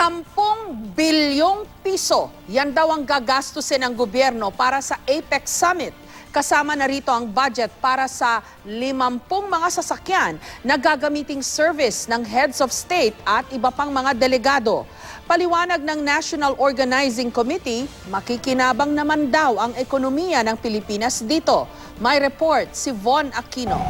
10 bilyong piso. Yan daw ang gagastusin ng gobyerno para sa APEC Summit. Kasama na rito ang budget para sa 50 mga sasakyan na gagamiting service ng heads of state at iba pang mga delegado. Paliwanag ng National Organizing Committee, makikinabang naman daw ang ekonomiya ng Pilipinas dito. May report si Von Aquino.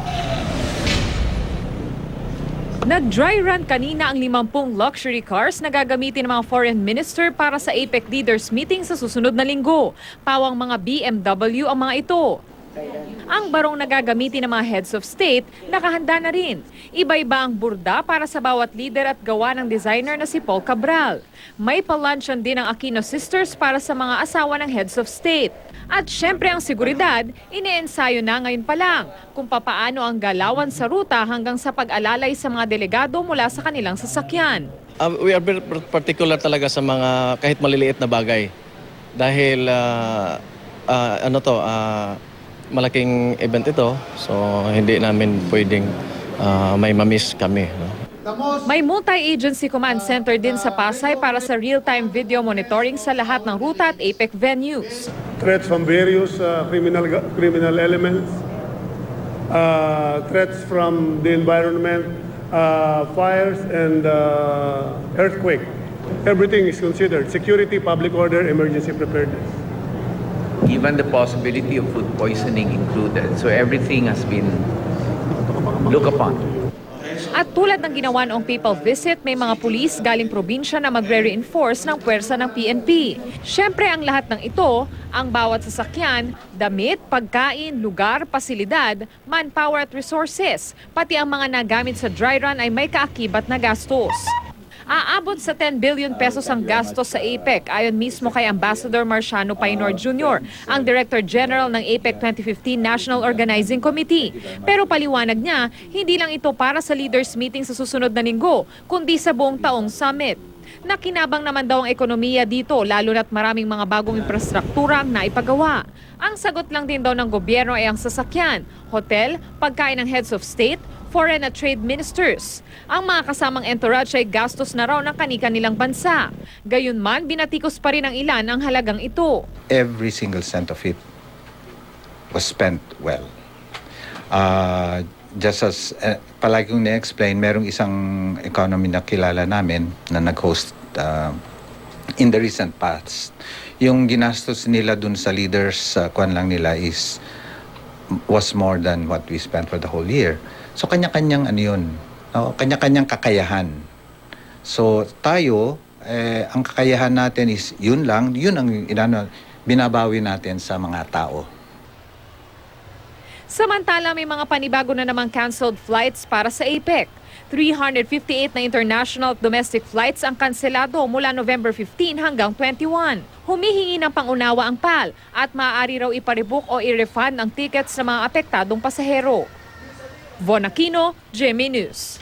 Nag-dry run kanina ang 50 luxury cars na gagamitin ng mga foreign minister para sa APEC leaders meeting sa susunod na linggo. Pawang mga BMW ang mga ito. Ang barong na gagamitin ng mga heads of state, nakahanda na rin. Iba-iba ang burda para sa bawat leader at gawa ng designer na si Paul Cabral. May pa-luncheon din ang Aquino Sisters para sa mga asawa ng heads of state. At syempre ang seguridad, ine-ensayo na ngayon pa lang kung papaano ang galawan sa ruta hanggang sa pag-alalay sa mga delegado mula sa kanilang sasakyan. We are very particular talaga sa mga kahit maliliit na bagay. Dahil malaking event ito, so hindi namin pwedeng may mamiss kami. No? May multi-agency command center din sa Pasay para sa real-time video monitoring sa lahat ng ruta at APEC venues. Threats from various criminal elements, threats from the environment, fires and earthquake. Everything is considered. Security, public order, emergency preparedness. Even the possibility of food poisoning included. So everything has been looked upon. At tulad ng ginawa noong People Visit, may mga pulis galing probinsya na magre-reinforce ng puwersa ng PNP. Siyempre ang lahat ng ito, ang bawat sasakyan, damit, pagkain, lugar, pasilidad, manpower at resources, pati ang mga nagamit sa dry run ay may kaakibat na gastos. Aabot sa 10 billion pesos ang gastos sa APEC ayon mismo kay Ambassador Marciano Painor Jr., ang Director General ng APEC 2015 National Organizing Committee. Pero paliwanag niya, hindi lang ito para sa leaders meeting sa susunod na linggo, kundi sa buong taong summit. Nakinabang naman daw ang ekonomiya dito, lalo na't maraming mga bagong infrastruktura ang naipagawa. Ang sagot lang din daw ng gobyerno ay ang sasakyan, hotel, pagkain ng heads of state, foreign at trade ministers. Ang mga kasamang entourage ay gastos na raw ng kani-kanilang bansa. Gayunman, binatikos pa rin ng ilan ang halagang ito. Every single cent of it was spent well. Just as palagi kong na-explain, merong isang economy na kilala namin na nag-host in the recent past. Yung ginastos nila dun sa leaders, kwan lang nila was more than what we spent for the whole year. So kanya-kanyang ano yun, kanya-kanyang kakayahan. So tayo, ang kakayahan natin is yun lang, yun ang binabawi natin sa mga tao. Samantala, may mga panibago na namang canceled flights para sa APEC. 358 na international at domestic flights ang kanselado mula November 15 hanggang 21. Humihingi ng pangunawa ang PAL at maaari raw iparebook o i-refund ang tickets sa mga apektadong pasahero. Von Aquino, GMA News.